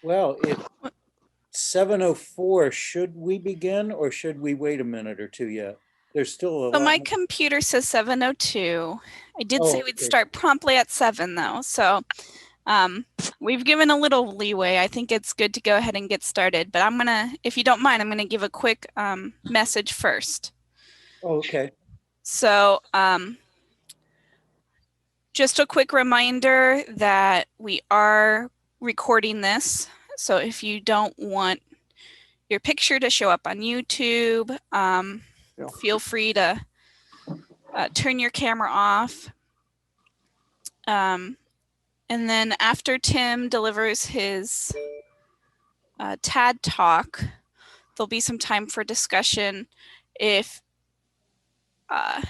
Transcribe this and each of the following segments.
Well, it's 7:04. Should we begin or should we wait a minute or two yet? There's still a So lot. my computer says 7:02. I did say we'd okay. start promptly at 7 though. So we've given a little leeway. I think it's good to go ahead and get started, but if you don't mind, I'm gonna give a quick message first. Okay. So just a quick reminder that we are recording this. So if you don't want your picture to show up on YouTube, feel free to turn your camera off. And then after Tim delivers his TAD talk, there'll be some time for discussion. If at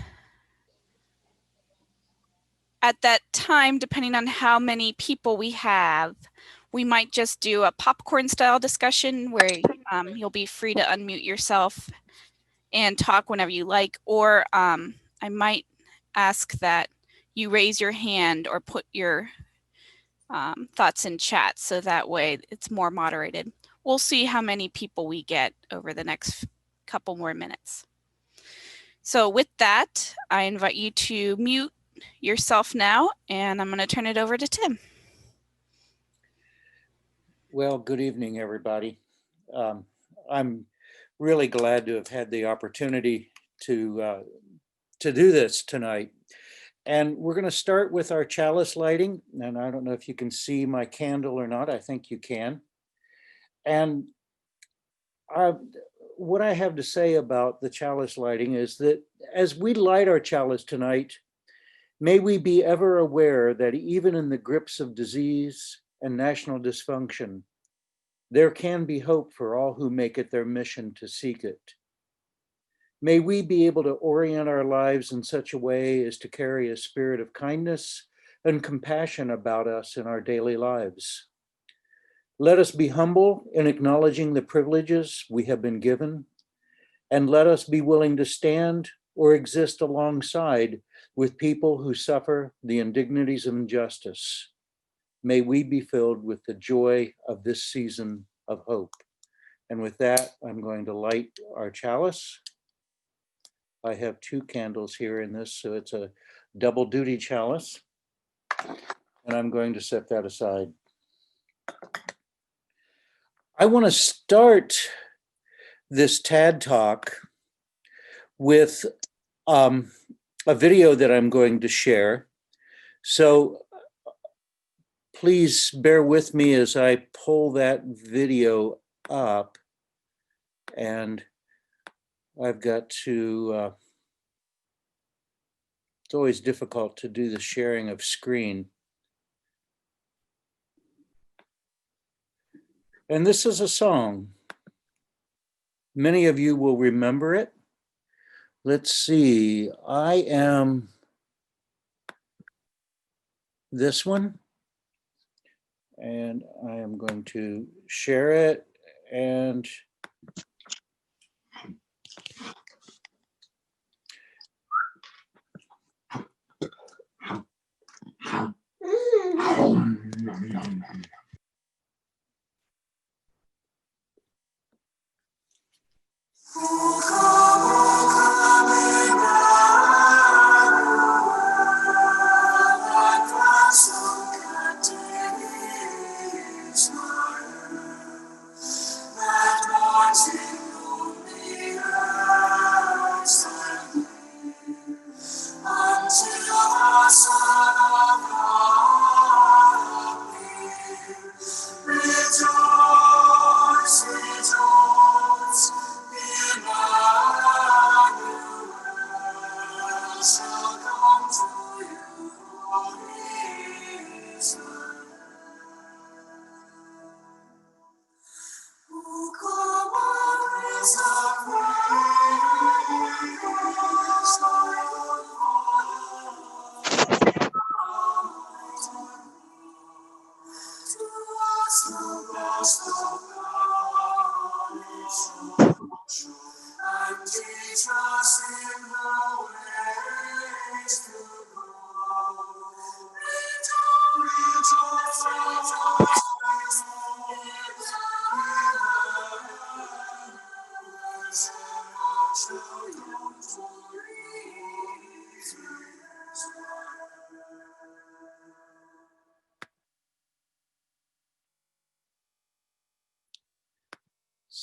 that time, depending on how many people we have, we might just do a popcorn style discussion where you'll be free to unmute yourself and talk whenever you like, or I might ask that you raise your hand or put your thoughts in chat so that way it's more moderated. We'll see how many people we get over the next couple more minutes. So with that, I invite you to mute yourself now, and I'm going to turn it over to Tim. Well, good evening, everybody. I'm really glad to have had the opportunity to do this tonight. And we're going to start with our chalice lighting. And I don't know if you can see my candle or not. I think you can. And what I have to say about the chalice lighting is that as we light our chalice tonight, may we be ever aware that even in the grips of disease and national dysfunction, there can be hope for all who make it their mission to seek it. May we be able to orient our lives in such a way as to carry a spirit of kindness and compassion about us in our daily lives. Let us be humble in acknowledging the privileges we have been given, and let us be willing to stand or exist alongside with people who suffer the indignities of injustice. May we be filled with the joy of this season of hope. And with that, I'm going to light our chalice. I have 2 candles here in this, so it's a double duty chalice. And I'm going to set that aside. I want to start this TAD talk with a video that I'm going to share. So please bear with me as I pull that video up. And I've got to, it's always difficult to do the sharing of screen. And this is a song. Many of you will remember it. Let's see, I am this one. And I am going to share it and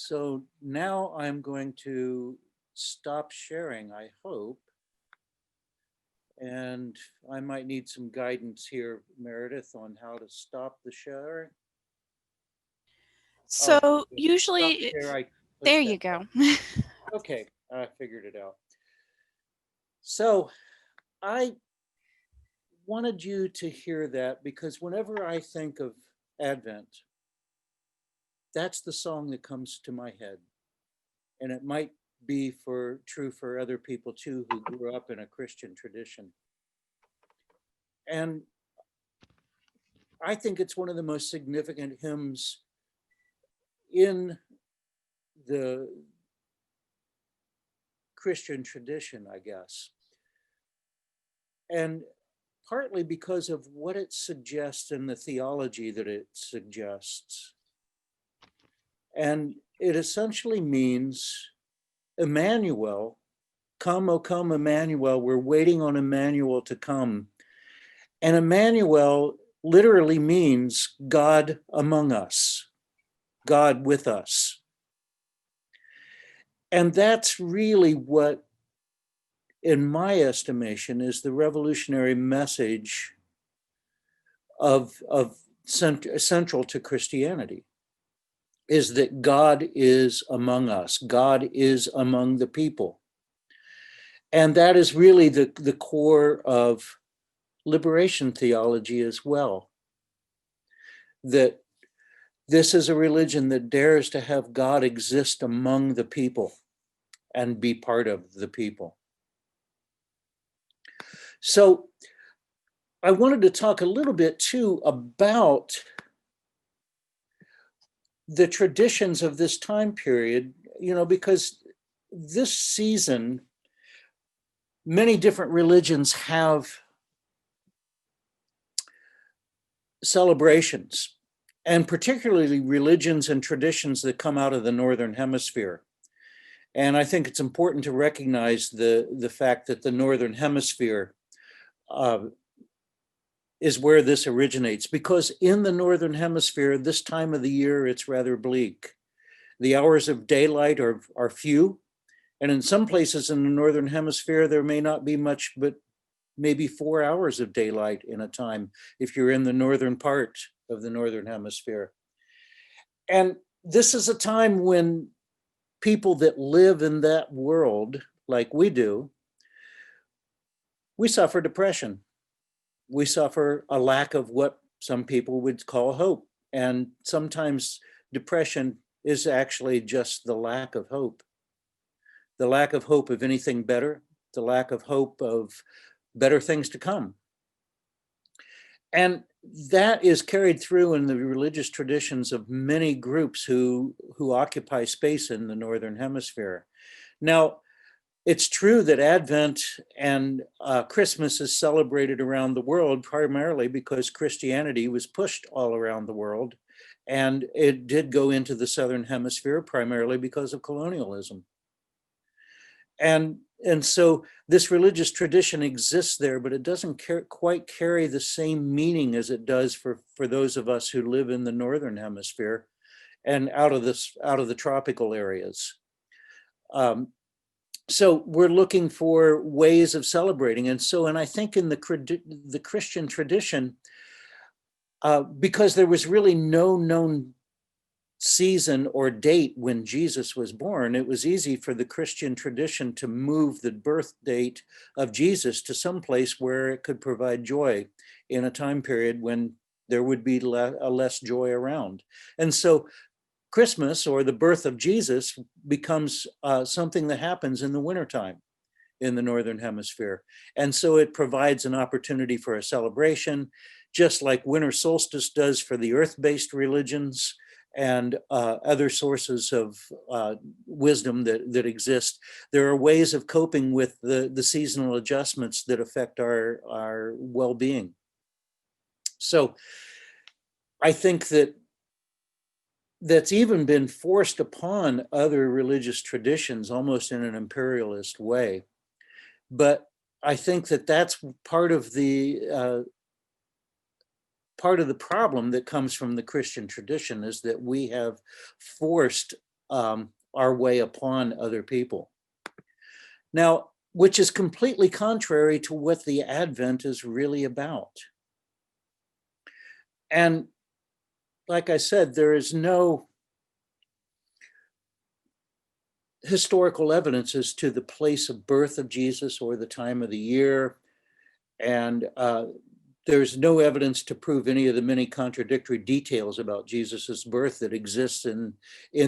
So now I'm going to stop sharing, I hope. And I might need some guidance here, Meredith, on how to stop the share. So Stop usually, share, I there pushed you that go. button. Okay, I figured it out. So I wanted you to hear that because whenever I think of Advent, that's the song that comes to my head. And it might be true for other people too who grew up in a Christian tradition. And I think it's one of the most significant hymns in the Christian tradition, I guess. And partly because of what it suggests and the theology that it suggests. And it essentially means Emmanuel, come, O come, Emmanuel. We're waiting on Emmanuel to come. And Emmanuel literally means God among us, God with us. And that's really what, in my estimation, is the revolutionary message of central to Christianity, is that God is among us, God is among the people. And that is really the core of liberation theology as well. That this is a religion that dares to have God exist among the people and be part of the people. So I wanted to talk a little bit too about the traditions of this time period, because this season, many different religions have celebrations, and particularly religions and traditions that come out of the Northern Hemisphere. And I think it's important to recognize the fact that the Northern Hemisphere is where this originates, because in the Northern Hemisphere, this time of the year, it's rather bleak. The hours of daylight are few, and in some places in the Northern Hemisphere, there may not be much but maybe 4 hours of daylight in a time if you're in the northern part of the Northern Hemisphere. And this is a time when people that live in that world, like we do, we suffer depression. We suffer a lack of what some people would call hope. And sometimes depression is actually just the lack of hope. The lack of hope of anything better, the lack of hope of better things to come. And that is carried through in the religious traditions of many groups who occupy space in the Northern Hemisphere. Now, it's true that Advent and Christmas is celebrated around the world primarily because Christianity was pushed all around the world. And it did go into the Southern Hemisphere primarily because of colonialism. And so this religious tradition exists there, but it doesn't quite carry the same meaning as it does for those of us who live in the Northern Hemisphere and out of the tropical areas. So we're looking for ways of celebrating. And I think in the Christian tradition, because there was really no known season or date when Jesus was born, it was easy for the Christian tradition to move the birth date of Jesus to some place where it could provide joy in a time period when there would be less joy around. And so Christmas, or the birth of Jesus, becomes something that happens in the wintertime in the Northern Hemisphere. And so it provides an opportunity for a celebration, just like winter solstice does for the earth-based religions and other sources of wisdom that exist. There are ways of coping with the seasonal adjustments that affect our well-being. So I think that's even been forced upon other religious traditions almost in an imperialist way. But I think that's part of the problem that comes from the Christian tradition, is that we have forced our way upon other people. Now, which is completely contrary to what the Advent is really about. And like I said, there is no historical evidence as to the place of birth of Jesus or the time of the year. And there's no evidence to prove any of the many contradictory details about Jesus's birth that exists in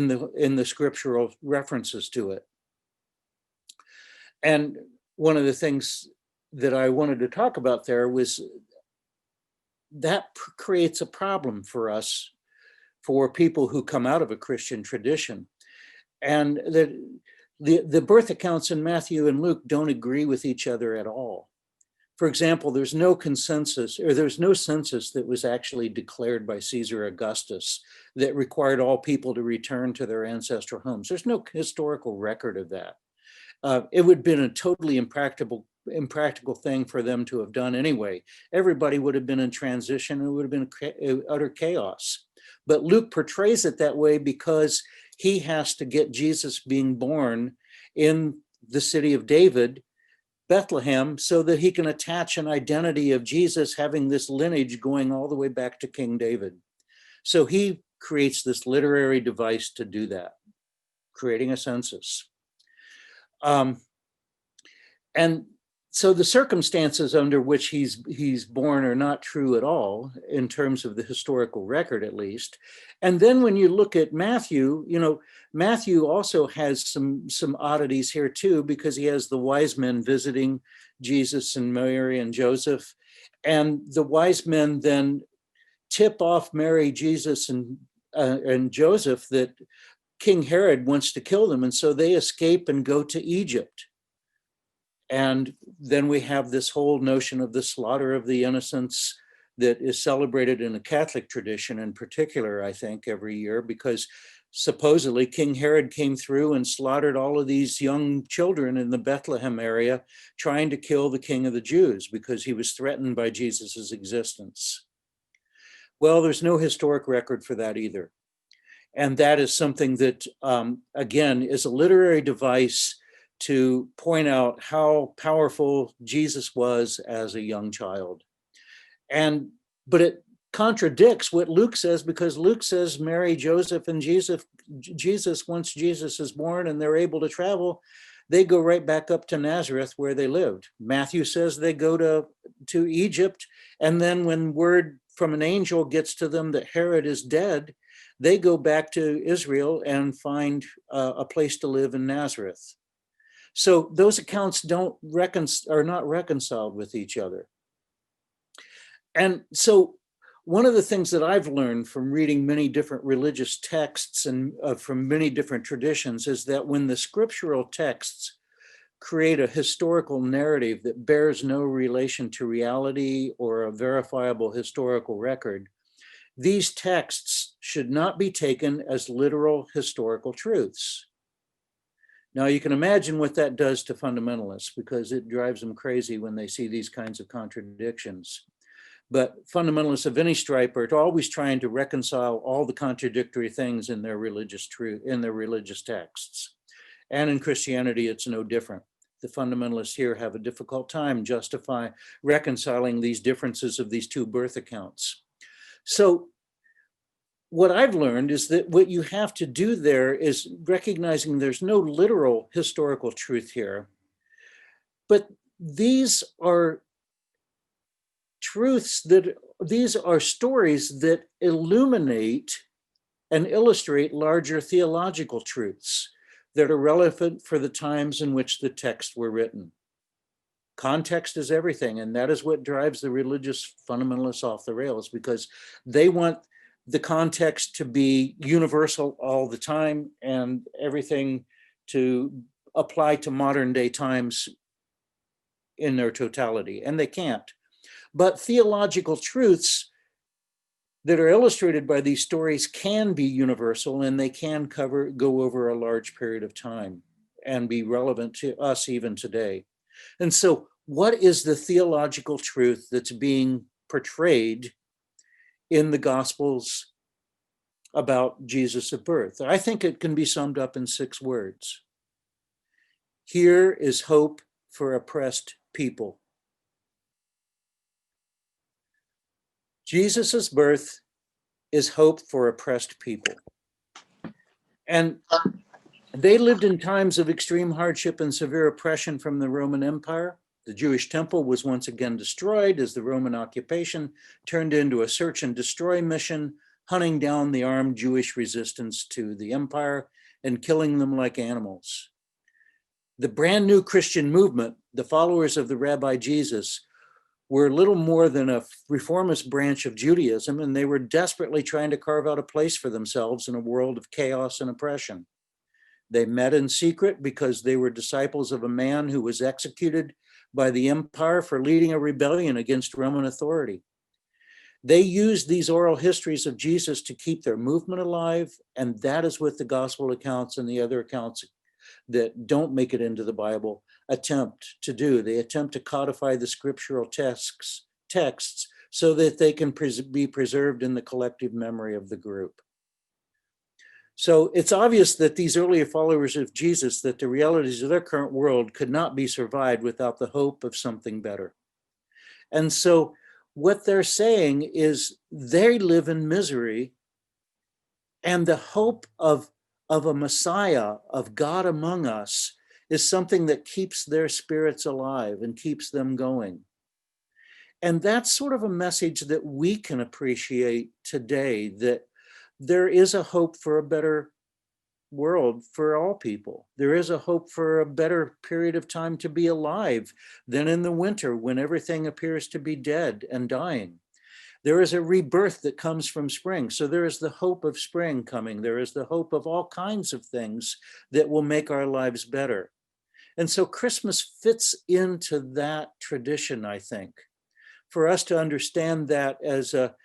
the scriptural references to it. And one of the things that I wanted to talk about there was that creates a problem for us, for people who come out of a Christian tradition. And the birth accounts in Matthew and Luke don't agree with each other at all. For example, there's no consensus, or there's no census that was actually declared by Caesar Augustus that required all people to return to their ancestral homes. There's no historical record of that. It would have been a totally impractical thing for them to have done anyway. Everybody would have been in transition, and it would have been utter chaos. But Luke portrays it that way because he has to get Jesus being born in the city of David, Bethlehem, so that he can attach an identity of Jesus having this lineage going all the way back to King David. So he creates this literary device to do that, creating a census. And so the circumstances under which he's born are not true at all in terms of the historical record, at least. And then when you look at Matthew, Matthew also has some oddities here too, because he has the wise men visiting Jesus and Mary and Joseph, and the wise men then tip off Mary, Jesus, and Joseph that King Herod wants to kill them, and so they escape and go to Egypt. And then we have this whole notion of the slaughter of the innocents that is celebrated in the Catholic tradition in particular, I think, every year, because supposedly King Herod came through and slaughtered all of these young children in the Bethlehem area, trying to kill the King of the Jews because he was threatened by Jesus's existence. Well, there's no historic record for that either. And that is something that, again, is a literary device to point out how powerful Jesus was as a young child. But it contradicts what Luke says, because Luke says Mary, Joseph, and Jesus, once Jesus is born and they're able to travel, they go right back up to Nazareth where they lived. Matthew says they go to Egypt, and then when word from an angel gets to them that Herod is dead, they go back to Israel and find a place to live in Nazareth. So those accounts are not reconciled with each other. And so one of the things that I've learned from reading many different religious texts and from many different traditions is that when the scriptural texts create a historical narrative that bears no relation to reality or a verifiable historical record, these texts should not be taken as literal historical truths. Now, you can imagine what that does to fundamentalists, because it drives them crazy when they see these kinds of contradictions. But fundamentalists of any stripe are always trying to reconcile all the contradictory things in their religious texts. And in Christianity, it's no different. The fundamentalists here have a difficult time reconciling these differences of these two birth accounts. So what I've learned is that what you have to do there is recognizing there's no literal historical truth here, but these are these are stories that illuminate and illustrate larger theological truths that are relevant for the times in which the texts were written. Context is everything, and that is what drives the religious fundamentalists off the rails, because they want the context to be universal all the time and everything to apply to modern day times in their totality, and they can't. But theological truths that are illustrated by these stories can be universal, and they can go over a large period of time and be relevant to us even today. And so what is the theological truth that's being portrayed in the Gospels about Jesus' birth. I think it can be summed up in 6 words. Here is hope for oppressed people. Jesus' birth is hope for oppressed people. And they lived in times of extreme hardship and severe oppression from the Roman Empire. The Jewish temple was once again destroyed as the Roman occupation turned into a search and destroy mission, hunting down the armed Jewish resistance to the empire and killing them like animals. The brand new Christian movement, the followers of the Rabbi Jesus, were little more than a reformist branch of Judaism, and they were desperately trying to carve out a place for themselves in a world of chaos and oppression. They met in secret because they were disciples of a man who was executed by the empire for leading a rebellion against Roman authority. They used these oral histories of Jesus to keep their movement alive, and that is what the gospel accounts and the other accounts that don't make it into the Bible attempt to do. They attempt to codify the scriptural texts so that they can be preserved in the collective memory of the group. So it's obvious that these earlier followers of Jesus, that the realities of their current world could not be survived without the hope of something better. And so what they're saying is they live in misery, and the hope of a Messiah, of God among us, is something that keeps their spirits alive and keeps them going. And that's sort of a message that we can appreciate today, that there is a hope for a better world for all people. There is a hope for a better period of time to be alive than in the winter when everything appears to be dead and dying. There is a rebirth that comes from spring. So there is the hope of spring coming. There is the hope of all kinds of things that will make our lives better. And so Christmas fits into that tradition, I think, for us to understand that as a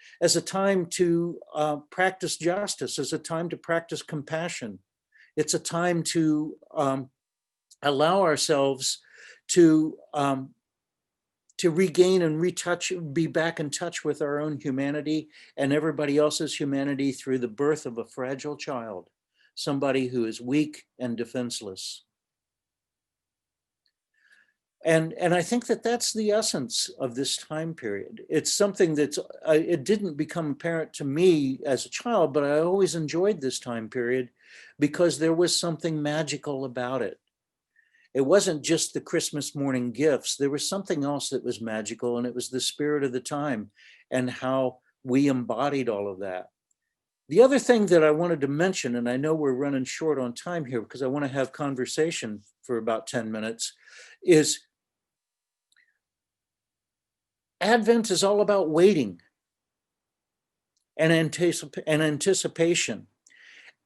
time to practice justice, as a time to practice compassion. It's a time to allow ourselves to regain and be back in touch with our own humanity and everybody else's humanity through the birth of a fragile child, somebody who is weak and defenseless. And I think that that's the essence of this time period. It's something that's, it didn't become apparent to me as a child, but I always enjoyed this time period because there was something magical about it. It wasn't just the Christmas morning gifts. There was something else that was magical, and it was the spirit of the time and how we embodied all of that. The other thing that I wanted to mention, and I know we're running short on time here because I want to have conversation for about 10 minutes, is Advent is all about waiting and anticipation.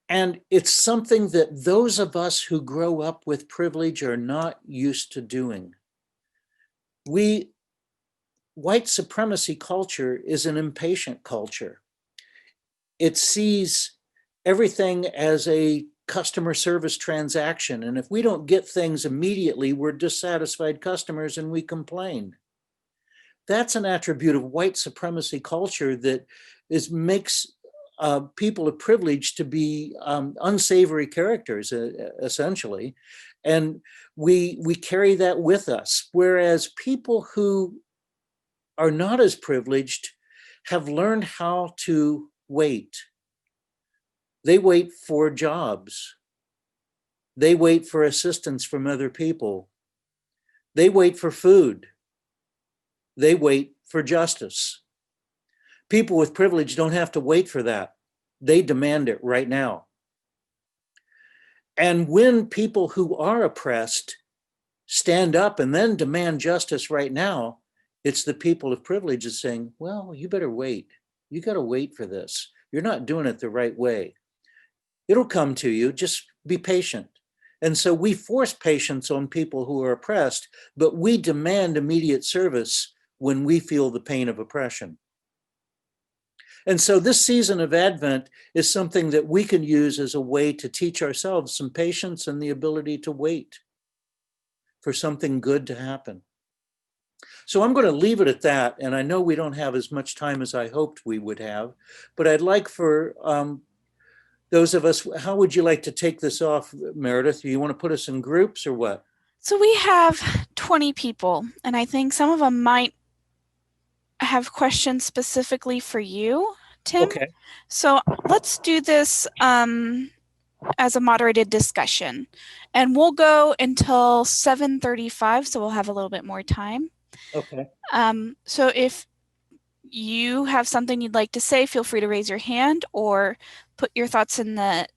And it's something that those of us who grow up with privilege are not used to doing. White supremacy culture is an impatient culture. It sees everything as a customer service transaction. And if we don't get things immediately, we're dissatisfied customers and we complain. That's an attribute of white supremacy culture that makes people of privilege to be unsavory characters, essentially. And we carry that with us. Whereas people who are not as privileged have learned how to wait. They wait for jobs. They wait for assistance from other people. They wait for food. They wait for justice. People with privilege don't have to wait for that. They demand it right now. And when people who are oppressed stand up and then demand justice right now, it's the people of privilege is saying, well, you better wait. You got to wait for this. You're not doing it the right way. It'll come to you. Just be patient. And so we force patience on people who are oppressed, but we demand immediate service when we feel the pain of oppression. And so this season of Advent is something that we can use as a way to teach ourselves some patience and the ability to wait for something good to happen. So I'm going to leave it at that. And I know we don't have as much time as I hoped we would have, but I'd like for those of us, how would you like to take this off, Meredith? Do you want to put us in groups or what? So we have 20 people, and I think some of them might have questions specifically for you, Tim. Okay. So let's do this as a moderated discussion, and we'll go until 7:35, so we'll have a little bit more time. Okay. So if you have something you'd like to say, feel free to raise your hand or put your thoughts in the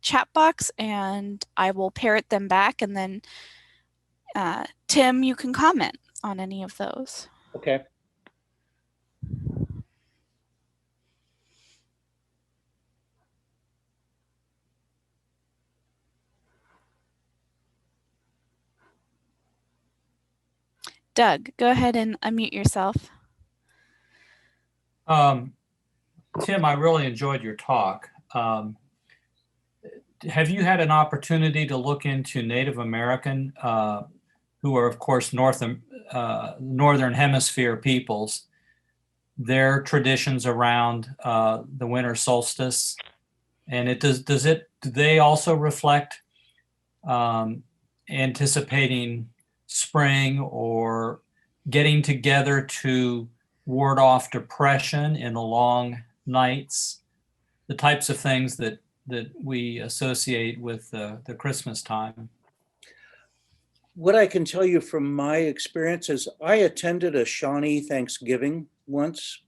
chat box, and I will parrot them back, and then Tim, you can comment on any of those. Okay. Doug, go ahead and unmute yourself. Tim, I really enjoyed your talk. Have you had an opportunity to look into Native American, who are, of course, Northern Hemisphere peoples, their traditions around the winter solstice? And do they also reflect anticipating spring or getting together to ward off depression in the long nights, the types of things that we associate with the Christmas time? What I can tell you from my experience is I attended a Shawnee Thanksgiving once,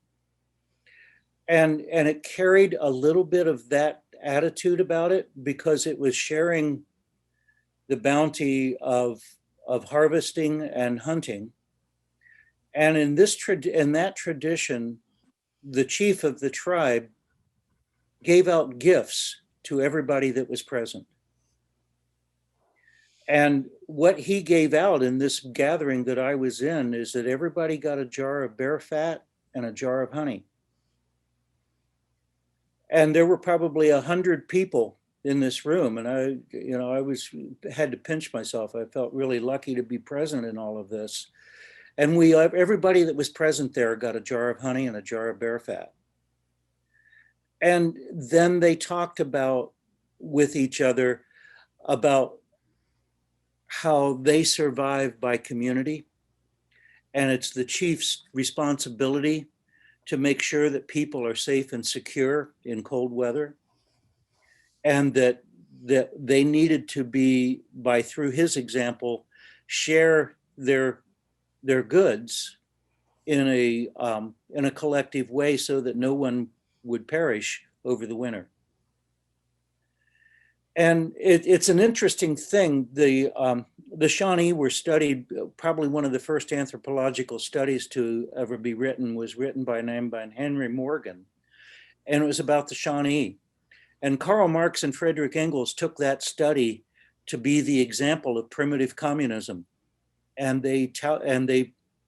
and it carried a little bit of that attitude about it because it was sharing the bounty of harvesting and hunting. And in that tradition, the chief of the tribe gave out gifts to everybody that was present. And what he gave out in this gathering that I was in is that everybody got a jar of bear fat and a jar of honey. And there were probably 100 people in this room, and I had to pinch myself. I felt really lucky to be present in all of this. And everybody that was present there got a jar of honey and a jar of bear fat. And then they talked with each other about how they survive by community. And it's the chief's responsibility to make sure that people are safe and secure in cold weather. And that they needed to through his example, share their goods in a collective way so that no one would perish over the winter. And it's an interesting thing. The Shawnee were studied, probably one of the first anthropological studies to ever be written was written by Henry Morgan. And it was about the Shawnee. And Karl Marx and Friedrich Engels took that study to be the example of primitive communism. And they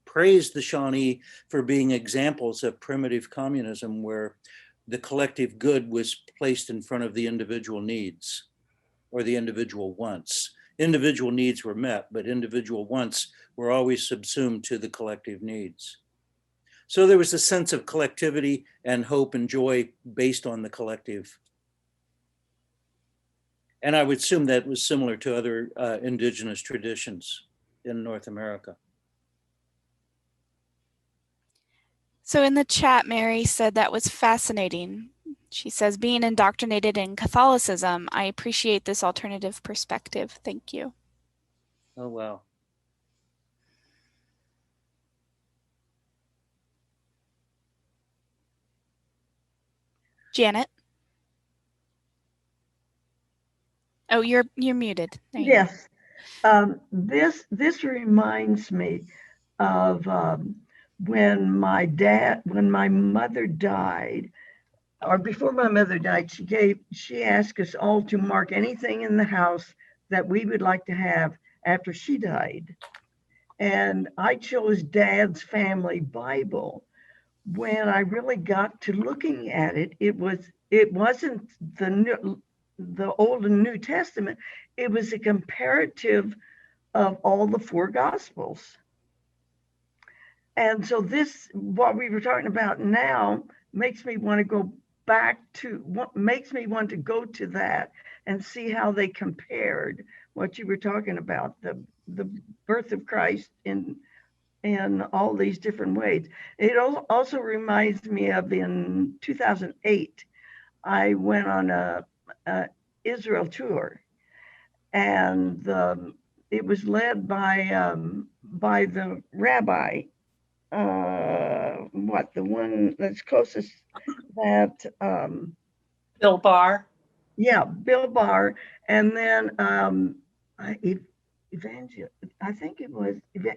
praised the Shawnee for being examples of primitive communism where the collective good was placed in front of the individual needs or the individual wants. Individual needs were met, but individual wants were always subsumed to the collective needs. So there was a sense of collectivity and hope and joy based on the collective. And I would assume that was similar to other indigenous traditions in North America. So in the chat, Mary said that was fascinating. She says, being indoctrinated in Catholicism, I appreciate this alternative perspective. Thank you. Oh, wow. Janet? Oh, you're muted. Yes. This reminds me of when my mother died, or before my mother died, she asked us all to mark anything in the house that we would like to have after she died. And I chose Dad's family Bible. When I really got to looking at it, it wasn't the Old and New Testament. It was a comparative of all the four Gospels. And so what we were talking about now makes me want to go back to what makes me want to go to that and see how they compared what you were talking about, the birth of Christ in all these different ways. It also reminds me of in 2008, I went on a Israel tour, and it was led by the rabbi, the one that's closest, that Bill Barr. yeah, Bill Barr, and then I think it was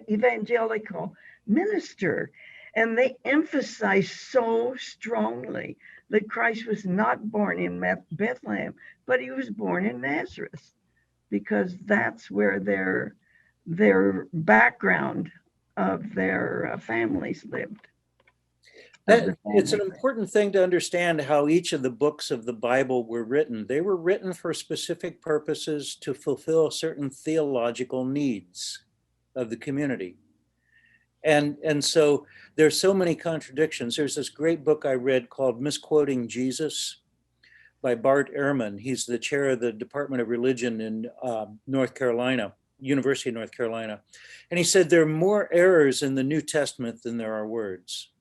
evangelical minister, and they emphasized so strongly that Christ was not born in Bethlehem, but he was born in Nazareth, because that's where their background of their families lived. It's an important thing to understand how each of the books of the Bible were written. They were written for specific purposes to fulfill certain theological needs of the community. And so there's so many contradictions. There's this great book I read called Misquoting Jesus by Bart Ehrman. He's the chair of the Department of Religion in North Carolina, University of North Carolina. And he said there are more errors in the New Testament than there are words.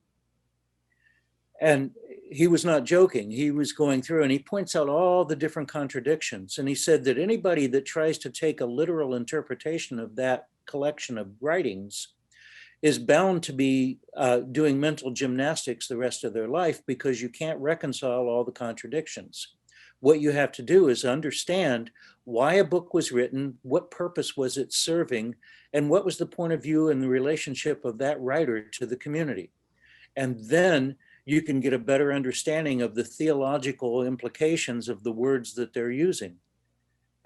And he was not joking. He was going through and he points out all the different contradictions. And he said that anybody that tries to take a literal interpretation of that collection of writings is bound to be doing mental gymnastics the rest of their life, because you can't reconcile all the contradictions. What you have to do is understand why a book was written, what purpose was it serving, and what was the point of view and the relationship of that writer to the community. And then you can get a better understanding of the theological implications of the words that they're using.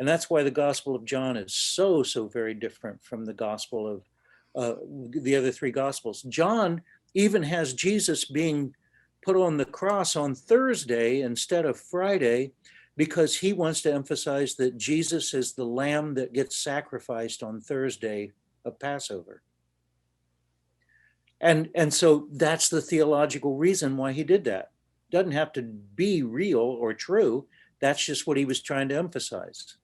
And that's why the Gospel of John is so very different from the Gospel of the other three Gospels. John even has Jesus being put on the cross on Thursday instead of Friday, because he wants to emphasize that Jesus is the lamb that gets sacrificed on Thursday of Passover. And so that's the theological reason why he did that. Doesn't have to be real or true. That's just what he was trying to emphasize.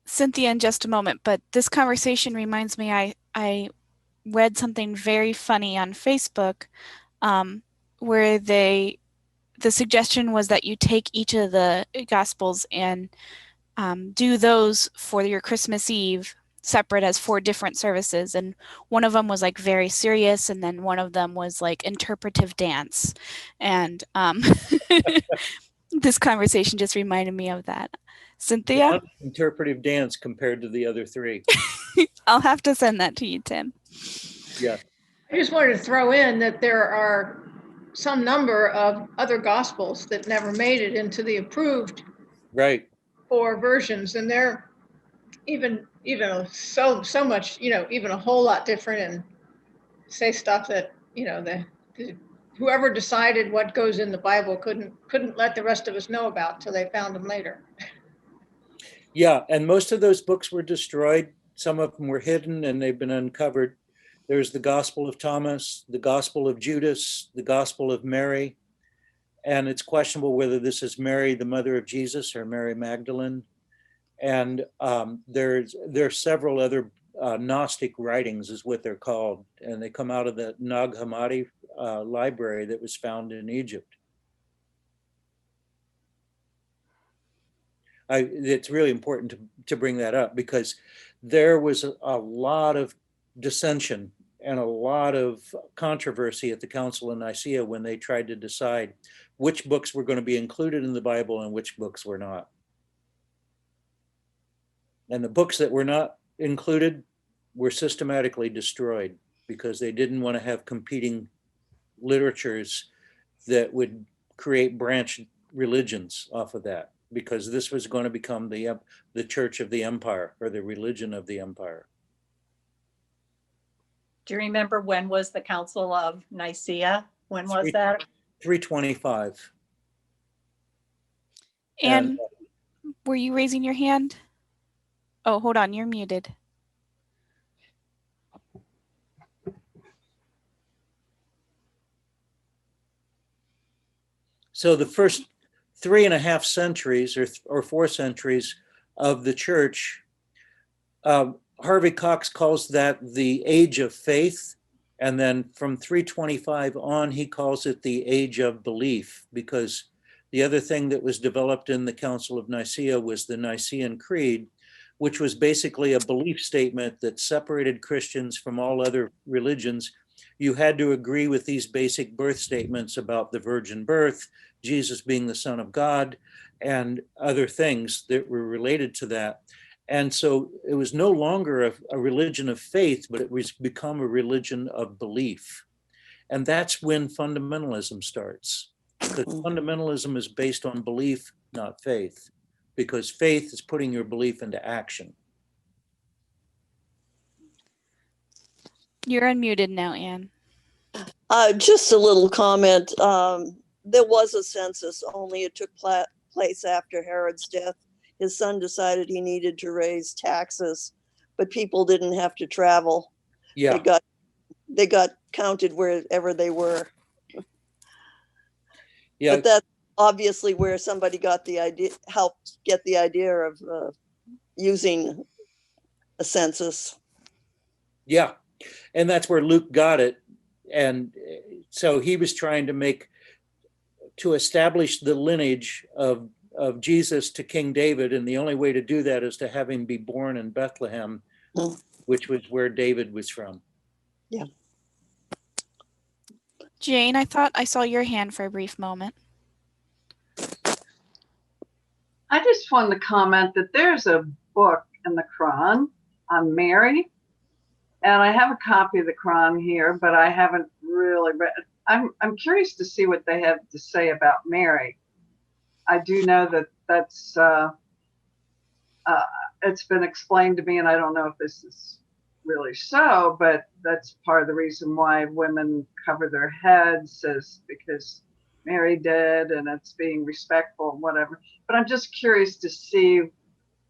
Cynthia, in just a moment, but this conversation reminds me, I read something very funny on Facebook, where the suggestion was that you take each of the Gospels and do those for your Christmas Eve separate as 4 different services. And one of them was like very serious, and then one of them was like interpretive dance. And this conversation just reminded me of that. Cynthia? Interpretive dance compared to the other 3. I'll have to send that to you, Tim. Yeah. I just wanted to throw in that there are some number of other gospels that never made it into the approved Right. 4 versions, and they're even so much, even a whole lot different, and say stuff that whoever decided what goes in the Bible couldn't let the rest of us know about till they found them later. Yeah, and most of those books were destroyed. Some of them were hidden and they've been uncovered. There's the Gospel of Thomas, the Gospel of Judas, the Gospel of Mary. And it's questionable whether this is Mary, the mother of Jesus, or Mary Magdalene. And there are several other Gnostic writings, is what they're called. And they come out of the Nag Hammadi library that was found in Egypt. It's really important to bring that up, because there was a lot of dissension and a lot of controversy at the Council of Nicaea when they tried to decide which books were going to be included in the Bible and which books were not. And the books that were not included were systematically destroyed because they didn't want to have competing literatures that would create branch religions off of that, because this was going to become the church of the empire, or the religion of the empire. Do you remember when was the Council of Nicaea? When was that? 325. And were you raising your hand? Oh, hold on, you're muted. So the first 3.5 centuries or 4 centuries of the church, Harvey Cox calls that the age of faith. And then from 325 on, he calls it the age of belief, because the other thing that was developed in the Council of Nicaea was the Nicean Creed, which was basically a belief statement that separated Christians from all other religions. You had to agree with these basic birth statements about the virgin birth, Jesus being the Son of God, and other things that were related to that. And so it was no longer a religion of faith, but it was become a religion of belief. And that's when fundamentalism starts. Because fundamentalism is based on belief, not faith. Because faith is putting your belief into action. You're unmuted now, Anne. Just a little comment. There was a census, only it took place after Herod's death. His son decided he needed to raise taxes, but people didn't have to travel. Yeah. They got counted wherever they were. Yeah. But that's obviously where somebody got the idea, helped get the idea of using a census. Yeah. And that's where Luke got it. And so he was trying to establish the lineage of Jesus to King David. And the only way to do that is to have him be born in Bethlehem, which was where David was from. Yeah. Jane, I thought I saw your hand for a brief moment. I just wanted to comment that there's a book in the Quran on Mary, and I have a copy of the Quran here, but I haven't really read it. I'm curious to see what they have to say about Mary. I do know that that's it's been explained to me, and I don't know if this is really so, but that's part of the reason why women cover their heads, is because Mary did, and it's being respectful and whatever. But I'm just curious to see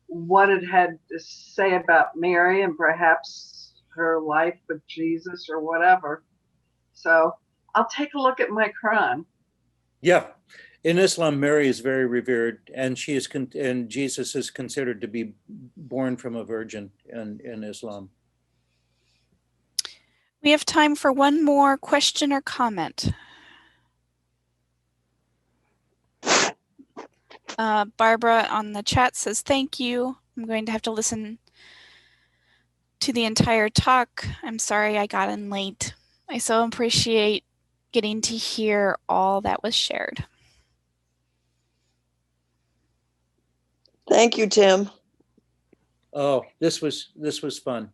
what it had to say about Mary and perhaps her life with Jesus or whatever. So I'll take a look at my Quran. Yeah. In Islam, Mary is very revered, and and Jesus is considered to be born from a virgin in Islam. We have time for one more question or comment. Barbara on the chat says, thank you. I'm going to have to listen to the entire talk. I'm sorry I got in late. I so appreciate getting to hear all that was shared. Thank you, Tim. Oh, this was fun.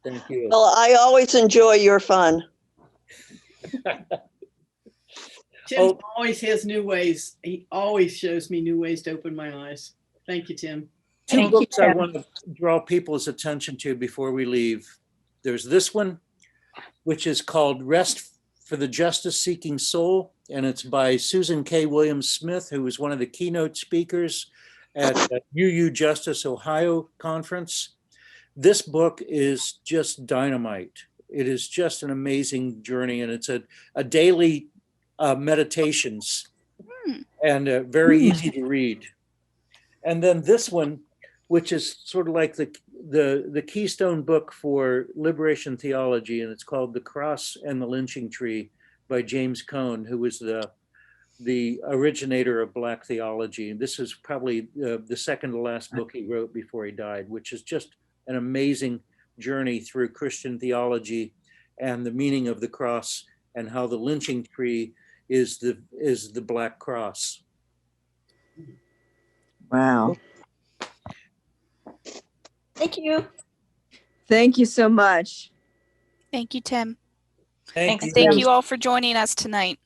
Thank you. Well, I always enjoy your fun. Tim always has new ways. He always shows me new ways to open my eyes. Thank you, Tim. Two books I want to draw people's attention to before we leave. There's this one, which is called Rest for the Justice-Seeking Soul, and it's by Susan K. Williams Smith, who was one of the keynote speakers at the UU Justice Ohio conference. This book is just dynamite. It is just an amazing journey, and it's a daily meditations and very easy to read. And then this one, which is sort of like the keystone book for Liberation Theology, and it's called The Cross and the Lynching Tree by James Cohn, who was the originator of Black theology. And this is probably the second to last book he wrote before he died, which is just an amazing journey through Christian theology and the meaning of the cross and how the lynching tree is the Black cross. Wow. Thank you. Thank you so much. Thank you, Tim. Thank Thanks, you. Thank you all for joining us tonight.